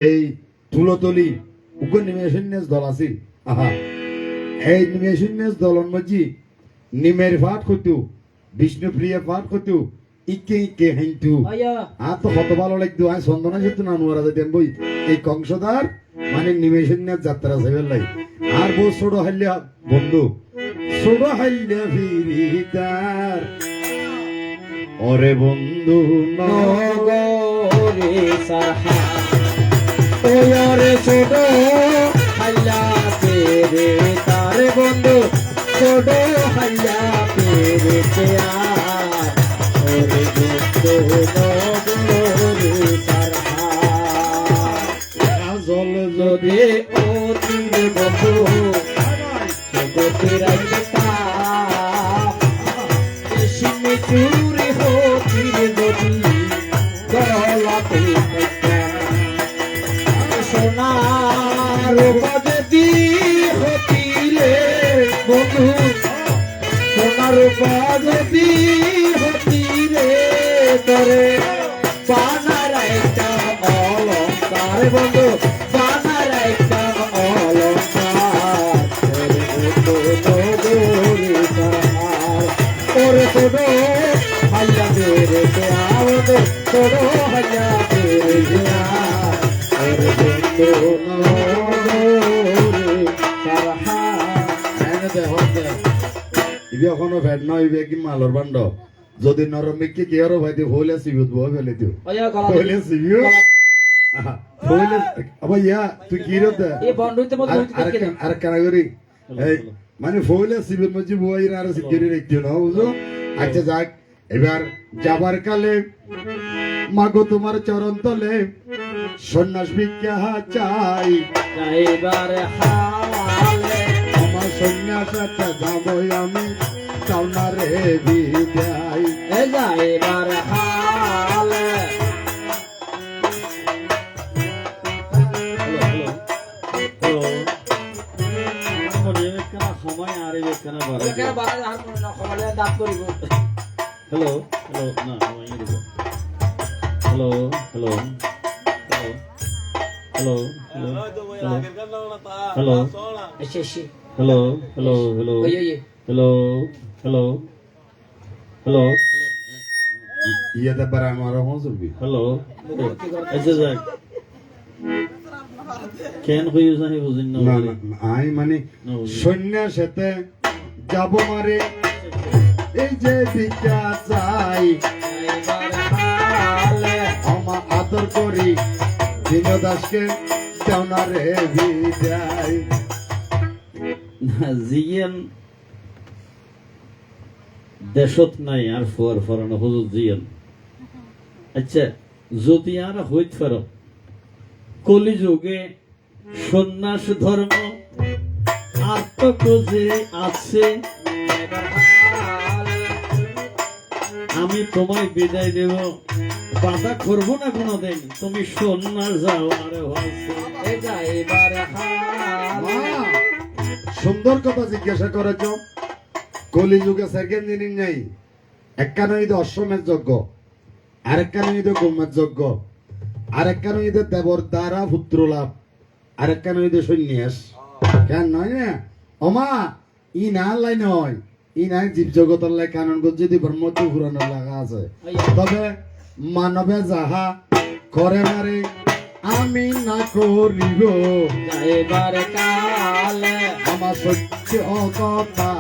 এই তুলতলি উগ্র নিমেশন্যাস দল আছে আহা এই নিমেশন্যাস দলন মজি নিমের ফাট কতু বিষ্ণুপ্রিয়া ফাট কতু ইকে ইকে হিন্তু আর তো কত ভালো লাগতো আই সন্দনা যেত না নোরা যেতেন বই এই কংসদার মানে নিমেশন্যাস যাত্রা সেবেল লাই আর বউ ছোট হাইলিয়া বন্ধু ছোট হাইলিয়া ফিরিতার ওরে বন্ধু নগরে সারহা ওরে ছোট হাল্লা পেরে তারে বন্ধু ছোট হাল্লা পেরে চেয়ার ওরে বন্ধু নগরে সারহা জল যদি ও তীর বন্ধু জগতের আইতা সিনে চুরি হতির নদী গলাতে সোনার বাজদি হতিলে বন্ধু সোনার বাজদি হতিলে তরে পানার একটা অলঙ্কার বন্ধু পানার একটা অলঙ্কার ওরে ছোট হাল্লা বেড়ে আওয়াজ ছোট হাল্লা বেড়ে ওরে বন্ধু সারহা এনে হতে ইবে এখনো ফেট নয় ইবে কি মালর বান্ড যদি নরমিকে কি আরো ভাইতে হইলে সিবিউত বই ফেলে দিও হইলে সিবিউ হইলে আবা ইয়া তুই কি রতে এই বন্ধুতে মত আর কানাগরি এই মানে হইলে সিবিউত মজি বই আর সিকিউরি রাখিও না বুঝো আচ্ছা যাক এবার যাবার কালে মাগো তোমার চরণ তলে সন্ন্যাস ভিক্ষা চাই যাইবার হালে আমার সন্ন্যাসটা যাবই আমি চাওনা রে বিদায় যাইবার হালে সময় আর দাঁত করিব হ্যালো হ্যালো না হ্যালো হ্যালো হ্যালো হ্যালো শেষে hello hello hello hello hello hello ইয়েতে পারে আমার হসবি হ্যালো আচ্ছা যাক কেন হইও জানি বুঝিন না না না আই মানে সন্ন্যাসেতে যাব মারে এই যে ভিক্ষা চাই আমার আদর করি দীনদাসকে চাওনা রে বিদায় জিয়ান দেশত নাই আর ফরানো হুজুর জিয়ান আচ্ছা যদি আর হইত পার কলিযুগে সন্ন্যাস ধর্ম আত্মকোজে আছে আমি তোমায় বিদায় দেব বাধা করবো না কোনোদিন তুমি সন্ন্যাস যাও আরে যাইবার মা, সুন্দর কথা জিজ্ঞাসা করেছ কলিযুগে সেকেন্ড জিনিস নেই একখান ঈদ অশ্বমের যজ্ঞ আরেকখান ঈদ গোমের যজ্ঞ আরেকখান ঈদ দেবর দ্বারা পুত্র লাভ আরেকখান ঈদ সন্ন্যাস কেন নয় না অমা ই না লাই নয় ই নাই জীব জগতের লাই কানন যদি ব্রহ্মত্ব পুরানোর লাগা আছে তবে মানবে যাহা করে মারে আমি না করিব যাইবার কালে আমার সত্য কথা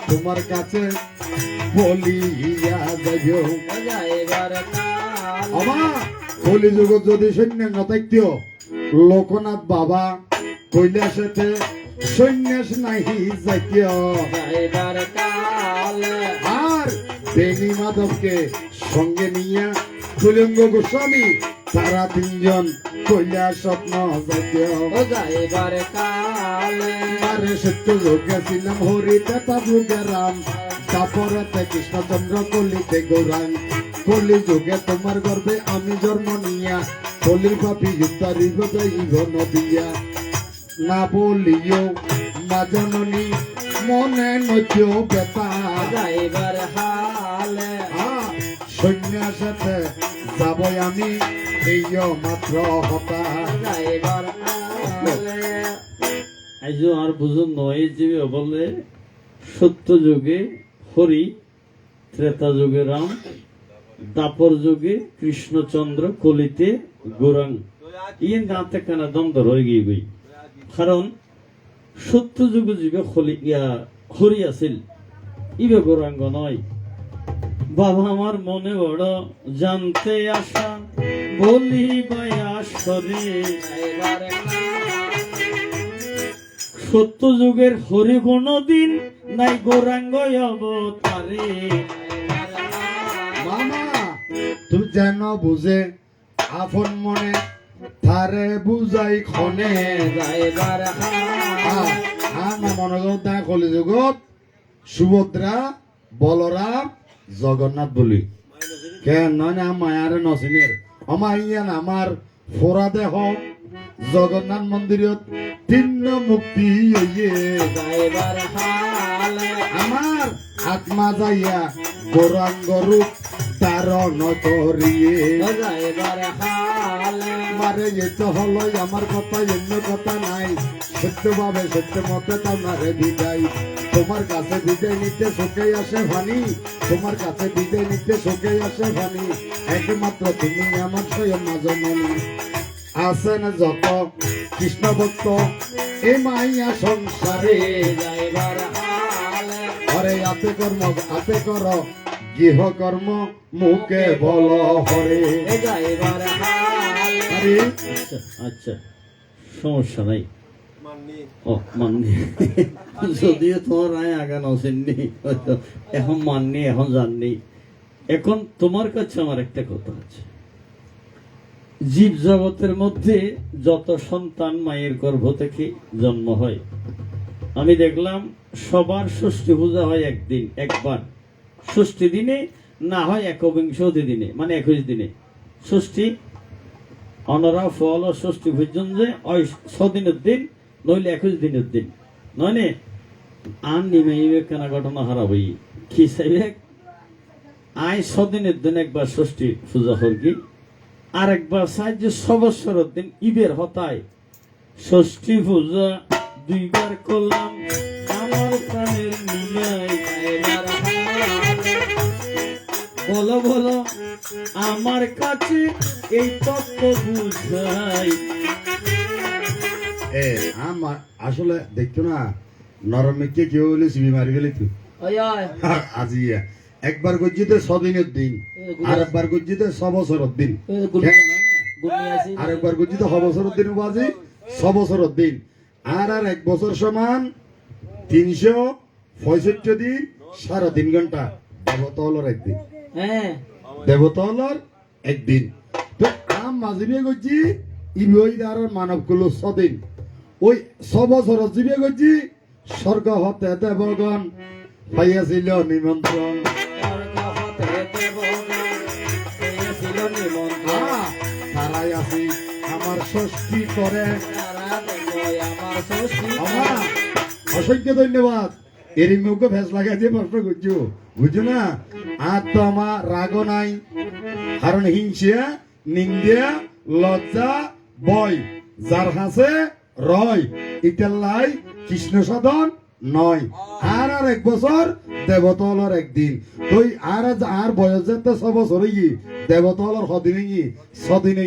তোমার কাছে বলিয়া যাইও যাইবার কালে আমা কলিযুগ যদি সৈন্যাস নথাইতিও লোকনাথ বাবা কৈলাসেতে সন্ন্যাস নাহি যাইতিও যাইবার কালে আর বেণী মাধবকে সঙ্গে নিয়ে তুলিঙ্গ গোস্বামী তারা তিনজন কৈলাস স্বপ্ন যাইতিও যাইবার কালে আরে সত্য যোগে ছিলাম হরিতে পাবুকে রাম তারপরেতে কৃষ্ণচন্দ্র কলিতে গৌরাং কলি যুগে তোমার গর্বে আমি জন্ম নিয়া কলির পাপি যুক্তারিব যাইব নদিয়া না বলিও মা জননী মনে নচ্য বেতা যাইবার হালে সন্ন্যাসেতে যাবই আমি এই মাত্র হতা যাইবার কালে আইজো আর বুঝুন নয় জীবে বলে সত্য যুগে হরি, ত্রেতা যুগে রাম, দাপর যুগে কৃষ্ণচন্দ্র, কলিতে গৌরাঙ্গ। ইয়ে গাঁতে কানা দ্বন্দ্ব রয়ে গিয়ে গই, কারণ সত্য যুগে জীবে হরি আছিল, ইবে গৌরাঙ্গ নয়। বাবা আমার মনে বড় জানতে আসা বলি আসরে, যাইবার কালে সত্য যুগের হরি কোনদিন নাই গৌরাঙ্গ অবতারে। মামা তুমি যেন বুঝে আপন মনে তারে বুঝাই ক্ষণে যাইবার কালে আমার মনোজগৎ দা কলিযুগত সুভদ্রা, বলরাম, জগন্নাথ বলি কেন নয় না মায়ার নসিনের আমার ইয়ান আমার ফোরা দেহ জগন্নাথ মন্দিরত তিন মুক্তি হইয়ে যাইবার কালে আমার আত্মা যাইয়া গৌরাঙ্গ রূপ ধারণ করিয়ে যাইবার কালে মারে যেতে হলো আমার কথা অন্য কথা নাই সত্যভাবে সত্য মতে তোমারে বিদায় তোমার কাছে বিদায় নিতে চোখে আসে ভানি তোমার কাছে বিদায় নিতে চোখে আসে ভানি একমাত্র তুমি আমার স্বয়ং মাজননী আছেন যত কৃষ্ণ ভক্ত এ মাইয়া সংসারে যাইবার কালে হরে আতে কর্ম আতে কর গৃহ কর্ম মুখে বল হরে যাইবার কালে আরে আচ্ছা আচ্ছা, সমস্যা নাই। ও মাননি, যদিও তোমার রায় আগান আসেননি, হয়তো এখন মাননি, এখন জাননি। এখন তোমার কাছে আমার একটা কথা আছে, জীব জগতের মধ্যে যত সন্তান মায়ের গর্ভ থেকে জন্ম হয়, আমি দেখলাম সবার ষষ্ঠী পূজা হয় একদিন, একবার ষষ্ঠী দিনে, না হয় একবিংশতি দিনে, মানে 21 দিনে ষষ্ঠী। অনরা ফল ও ষষ্ঠী পর্যন্ত ওই 6 দিনের দিন, নইলে 21 দিনের দিন, নয় আন নিমে কেনা ঘটনা হারাব কি চাইবে আই 6 দিনের দিন একবার ষষ্ঠী পূজা করবি, আর একবার চাই যে 6 বছরের দিন ইবের হতায় ষষ্ঠী পূজা 2 বার করলাম আমার প্রাণের মিলাই। যাইবার কালে বলো বলো আমার কাছে এই তত্ত্ব বুঝাই। এ আমার আসলে দেখতো না নরমে কেউ হলে সিবি মারি গেলি তুই ওই ওই আজি একবার গজ্জিতে 6 দিনের দিন আর একবার গজ্জিতে 6 বছরের দিন কেন না? গুনি আছি আর একবার গজ্জিতে 6 বছরের দিন বাজি 6 বছরের দিন আর আর 1 বছর সমান 365 দিন 3.5 ঘন্টা দেবতা হলোর একদিন হ্যাঁ দেবতা হলোর একদিন তো আম মাঝিবে গজ্জি ইবই আর মানব গুলো 6 দিন ওই 6 বছরের জিবে গজ্জি স্বর্গ হতে দেবগণ পাইয়াছিল নিমন্ত্রণ স্বর্গ হতে দেবগণ পেয়েছিল নিমন্ত্রণ। তারাই আছি আমার ষষ্ঠী করে তারা দেখো আমার ষষ্ঠী আমার অসংখ্য ধন্যবাদ এরই মুখে ফেস লাগাই দিয়ে প্রশ্ন করছো বুঝছো না আর তো আমার রাগও নাই কারণ হিংসা নিন্দিয়া লজ্জা বয় যার হাসে রয় ইটাল্লাই কৃষ্ণ সাধন নয় আর আর 1 বছর দেবতলর একদিন তুই আর বয়স যেতে 6 বছর হই দেবতলর সদিন সদিন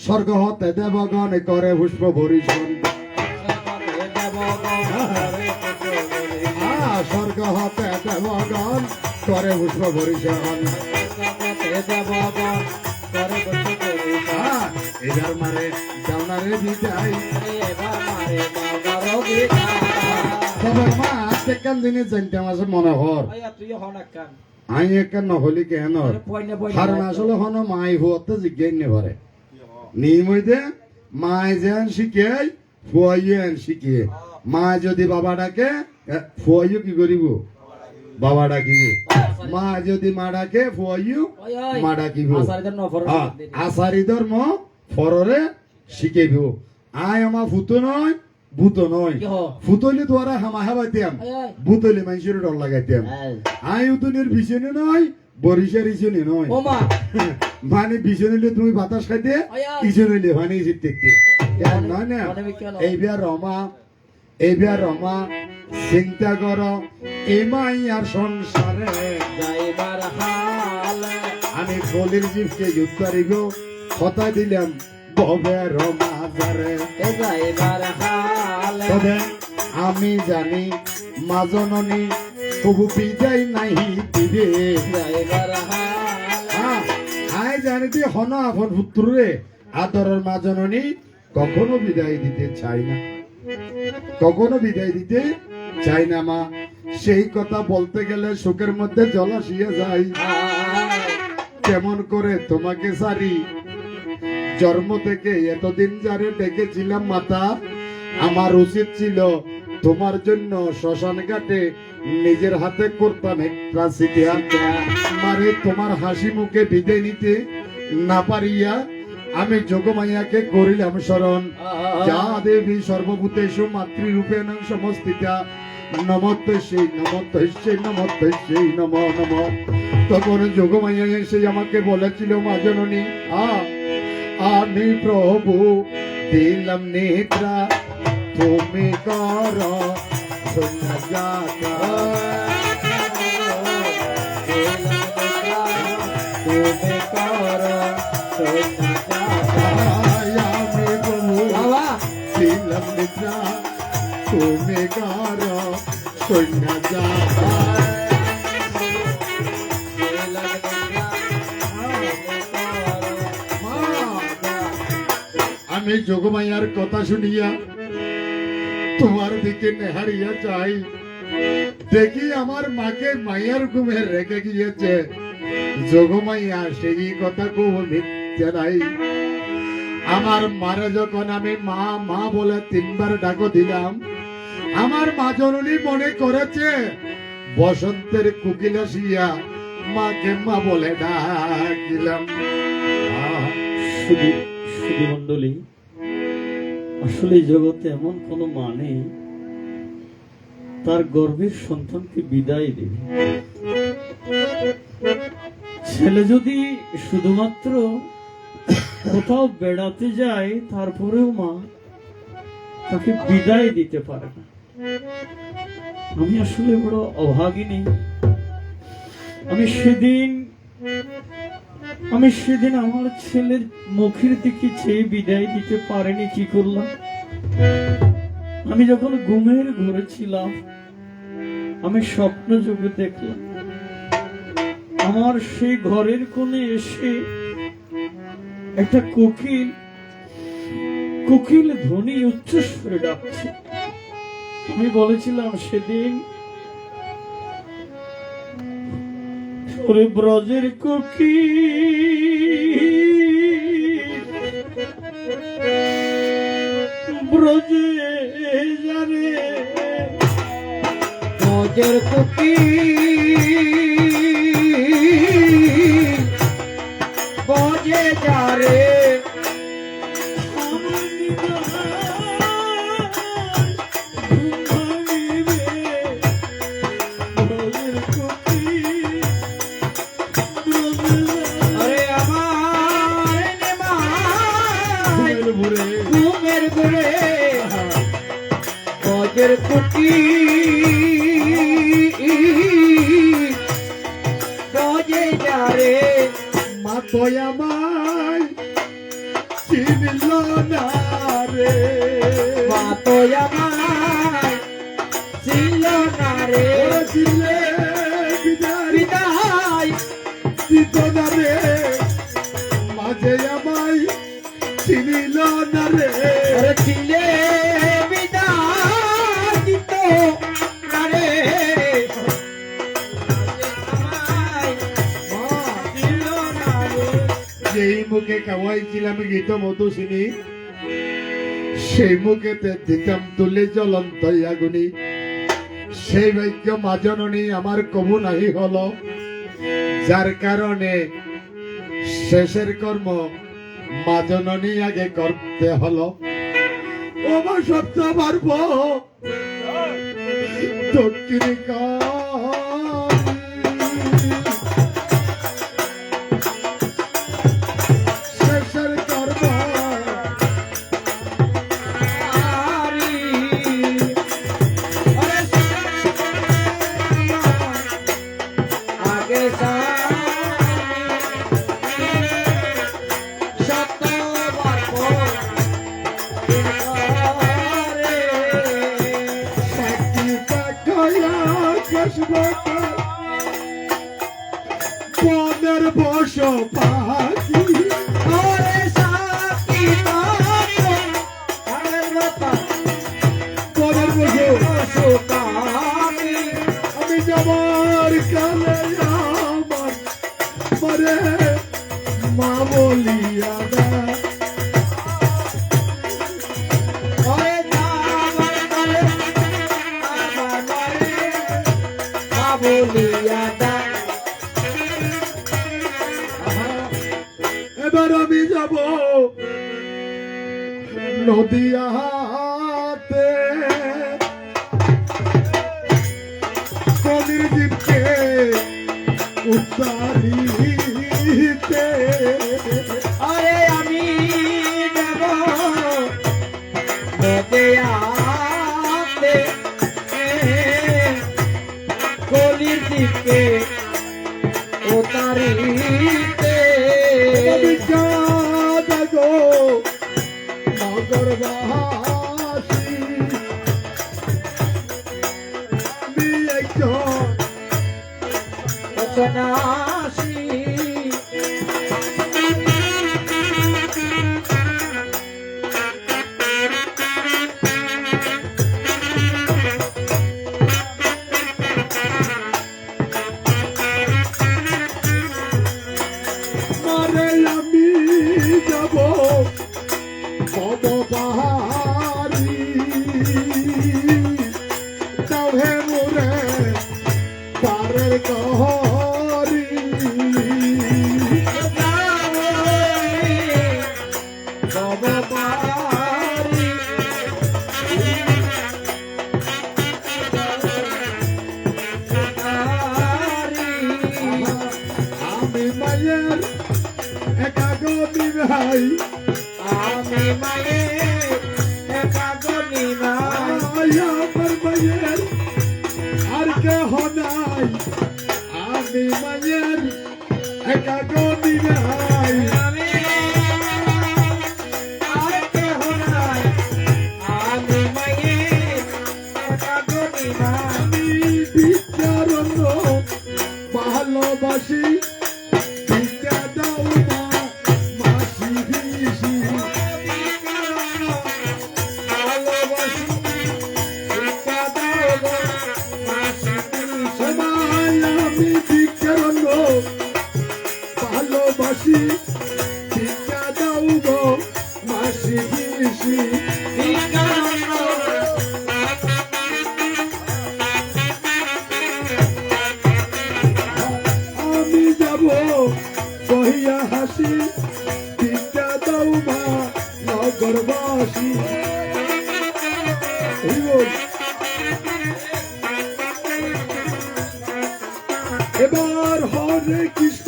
স্বর্গ হতে দেবগণ করে পুষ্প ভরিষণ স্বর্গ হতে দেবগণ করে পুষ্প ভরিষণ এবার মারে জানারে বিদায় তবে মা আজকে কেন জিনিস জানতাম আছে মনে হর আই একটা নহলি কেন কারণ আসলে হন মাই হুয়াতে জিজ্ঞাসা নে পারে নিয়মিতে মাই যেন শিখে ফুয়াইও এন শিখিয়ে মা যদি বাবা ডাকে ফুয়াইও কি করিব বাবা ডাকিব মা যদি মা ডাকে ফুয়াইও মা ডাকিব আসারি ধর্ম ফররে শিখাইব আই আমার ফুতো নয় ভূত নয় ফুতলি দ্বারা হামা হাবাইতাম ভূতলি মানুষের ডর লাগাইতাম আই উতনের পিছনে নয় বরিশার ইছনে নয় মানে ভীষণ হইলে তুমি বাতাস খাইতে ভীষণ হইলে মানে জিততে নয় না এইবার রমা চিন্তা কর এই মাইয়ার সংসারে যাইবার হাল আমি কলির জীবকে যুদ্ধ করিব কথা দিলাম ববে রমাজারে যাইবার হাল তবে আমি জানি মা জননী কবু বিদায় নাই দিবে যাইবার হাল আয় জানি তুই হন আপন পুত্রে আদরের মা জননী কখনো বিদায় দিতে চাই না, কখনো বিদায় দিতে চাই না মা। সেই কথা বলতে গেলে সুখের মধ্যে জল আসিয়া যায়। কেমন করে তোমাকে সারি জন্ম থেকে এতদিন যারে ডেকেছিলাম মাতা, আমার উচিত ছিল তোমার জন্য শ্মশান ঘাটে নিজের হাতে করতাম একটা সিটিয়া মারে তোমার হাসি মুখে বিদায় নিতে না পারিয়া আমি যোগমাইয়াকে করিলাম স্মরণ। যা দেবী সর্বভূতেষু মাতৃরূপেণ সমস্তিতা নমস্তেই নমস্তেই নমস্তেই নম নম। তখন যোগমাইয়া এসে আমাকে বলেছিল মা জননী আমি প্রভু দিলাম নেত্রা তুমি কর তুমি কর আমি প্রভু দিলাম নেত্রা তুমি কর সৈন্য যাতা। আমি যোগমাইয়ার কথা শুনিয়া তোমার দিকে নেহারিয়া চাই, দেখি আমার মাকে মাইয়ার ঘুমে রেখে গিয়েছে। যোগমাইয়া সেই কথা খুব মিথ্যে নাই। আমার মারে যখন আমি মা মা বলে 3 বার ডাকো দিলাম, আমার মা জননী মনে করেছে বসন্তের কুকিল আসিয়া মাকে মা বলে ডাকিলাম। শুধু শুধু মন্ডলী, আসলে এই জগতে এমন কোন মা নেই তার গর্ভের সন্তানকে বিদায় দেবে। ছেলে যদি শুধুমাত্র কোথাও বেড়াতে যায় তারপরেও মা তাকে বিদায় দিতে পারে না। আমি আসলে বড় অভাগিনী। আমি সেদিন আমার ছেলের মুখের দিকে চেয়ে বিদায় দিতে পারিনি। কি করলাম? আমি যখন ঘুমের ঘরে ছিলাম, আমি স্বপ্ন যোগে দেখলাম আমার সেই ঘরের কোণে এসে একটা কোকিল ধ্বনি উচ্চস্বরে ডাকছে। আমি বলেছিলাম সেদিন, ওরে ব্রজের কোকিল ব্রজে যারে ব্রজের ব্রজে যারে আরে আমার ঘুমের ঘুরে ব্রজের ব্রজে যারে মা তোয়া মাই চিনল না রে, মা তো আমায় ছিল না রে ছিলে বিদায় বিদায় দিত না রে, মাঝে আমায় চিনিল না রে। ওরে ছিলে বিদায় দিত না রে আমায় ছিল না রে। যেই মুখে খাওয়াইছিলাম গীত মধুসিনী, সেই মুখেতে দিতাম তুলে জ্বলন্ত আগুনি। সেই ভাগ্য মা জননী আমার কবু নাহি হলো, যার কারণে শেষের কর্ম মা জননী আগে করতে হলো। ও মা সত্য পারব দক্ষিণী কালী। সাকিটা কয়া কসমতা বনের বস পাখি বনের বস আমি যাবার কালে আমার মরে মা বলিয়া দা এবার আমি যাব নদিয়াতে কবির দ্বীপকে উত্তারিতে আরে আমি যাব নদিয়াতে কলির দিকে ওতারিতে বিখ্যাত গো নগরবাসী আমি একজন সন্ন্যাসী মারে আমি যাব কব পাহাড়ি তাহে মোরে পারের গহরি আমি মায়ের একাগনি ভাই আমি মায়ের একাগনি নাই আমার মায়ের আর কেহ নাই আমি মায়ের একাগনি ভাই আমি আর কেহ নাই আমি মায়ের একাগনি নাই আমি বিদ্যারণ্য ভালোবাসি বিদ্যা দাও মা মাসি ভিসি সবাই আমি বিদ্যারণ্য ভালোবাসি বিদ্যা দাও গো মাসি ভিসি আমি যাব কহিয়া হাসি বিদ্যা দাও মা নগরবাসী এই বল। এবার হরে কৃষ্ণ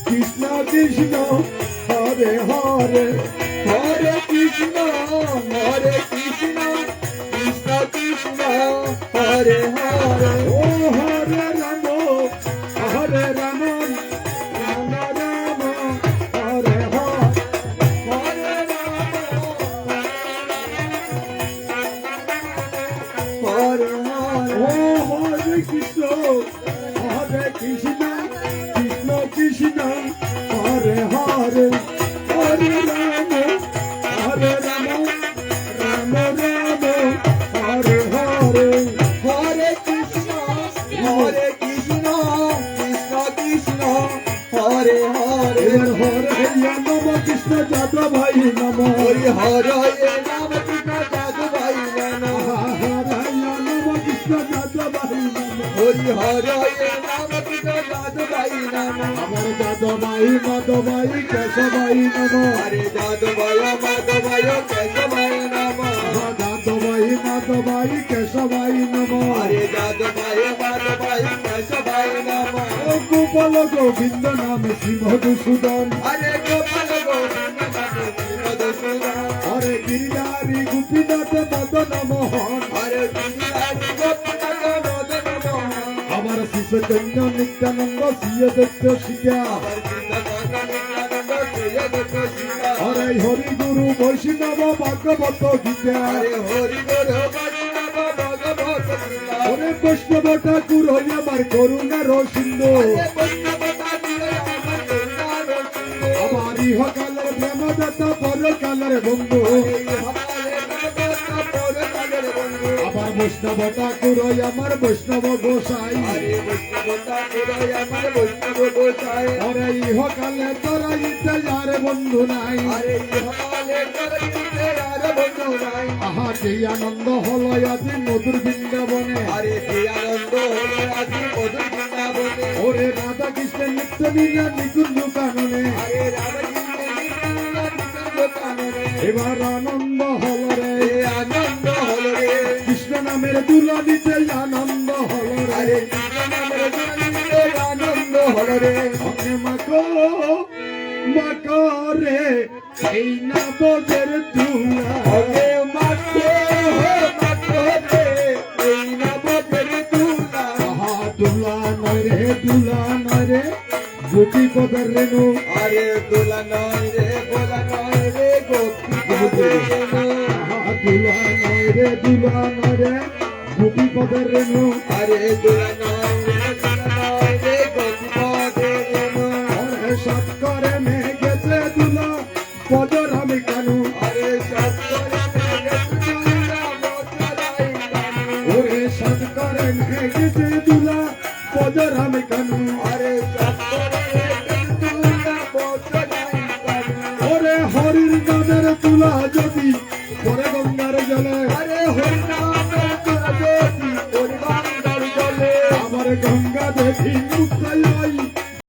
কৃষ্ণ কৃষ্ণ হরে হরে হরে কৃষ্ণ কৃষ্ণ কৃষ্ণ হরে হরে ও হরে রাম হরে রাম রাম রাম হরে হরে হরে ও হরে কৃষ্ণ কৃষ্ণ কৃষ্ণ হরে হরে হরে রাম রাম রাম হরে হরে হরে কৃষ্ণ কৃষ্ণ কৃষ্ণ হরে হরে এবার হরে নম কৃষ্ণ যাদব ভাই নম হরি হরে নাম কৃষ্ণ যাদু ভাই নম হরে নম কৃষ্ণ যাদব ভাই নম হরি হরে নাম কৃষ্ণ যাদু ভাই নম আমার যাদব ভাই মাধব ভাই কেশব ভাই নম হরে যাদু ভাই মাধব ভাই কেশব ভাই নম যাদব ভাই মাধব ভাই কেশব ভাই নম হরে যাদু ভাই মাধব ভাই কেশব ভাই নম ও গোপাল গোবিন্দ নাম শ্রী মধুসূদন হরে গোপাল গোবিন্দ মধুসূদন হরে গিরিধারী গোপীনাথ মদন মোহন হরে গিরিধারী গোপীনাথ মদন মোহন আমার শিশু কন্যা নিত্যানন্দ সিয়ে দত্ত শিখা আমার কৃষ্ণ নিত্যানন্দ শ্রী ভাগবত গীতা আরে হরি গুরু বৈষ্ণব ভাগবত গীতা আরে হরি গুরু বৈষ্ণব ভাগবত গীতা ওরে বৈষ্ণব ঠাকুর হই আমার করুণার সিন্ধু আরে বৈষ্ণব ঠাকুর আমার করুণার সিন্ধু আমার ইহকালের প্রেমদাতা পরকালের বন্ধু এই হকালে ভাগবত পরকালের বন্ধু আমার বৈষ্ণব ঠাকুর হই আমার বৈষ্ণব গোসাই আরে বৈষ্ণব ঠাকুর আমার বৈষ্ণব গোসাই ওরে ইহকালে তোরা ইতে আর বন্ধু নাই আরে হকালে করতে আর বন্ধু নাই আহা যে আনন্দ হলো আজি মধুর বৃন্দাবনে আরে কি আনন্দ হলো আজি মধুর বৃন্দাবনে ওরে রাধা কৃষ্ণের নিত্য লীলা নিকুঞ্জ কাননে আরে রাধাকৃষ্ণ নিত্যানন্দ কাননে এবার আনন্দ হলো রে এ আনন্দ হলো রে কৃষ্ণ নামের দুলানিতে আনন্দ হলো রে আরে কৃষ্ণ নামের জনিতে আনন্দ হলো রে অনে মাকো রে এই না বোঝের তুলা ওকে মাখো রে এই না বদের তুলা আহা দুলা নয় রে গোপী পদের রেণু আরে দোলা নয় রে গোপী পদের রেণু আহা দুলা নয় রে গোপী পদের রেণু আরে দোলা নয় রে গোপী পদের রেণু ওরে সৎ করে মেয়ে গেছে দুলা পদর আমি কানু আরে সত্তরে তুলা বদলাই কানু ওরে সৎ করে মেয়ে গেছে দুলা পদর আমি কানু আরে সত্তরে তুলা বদলাই কানু ওরে হরির নামের তুলা যদি পরে গঙ্গার জলে আরে হরি নামের তুলা যদি পরিবার জলে আমার গঙ্গা দেখি মুক্তাই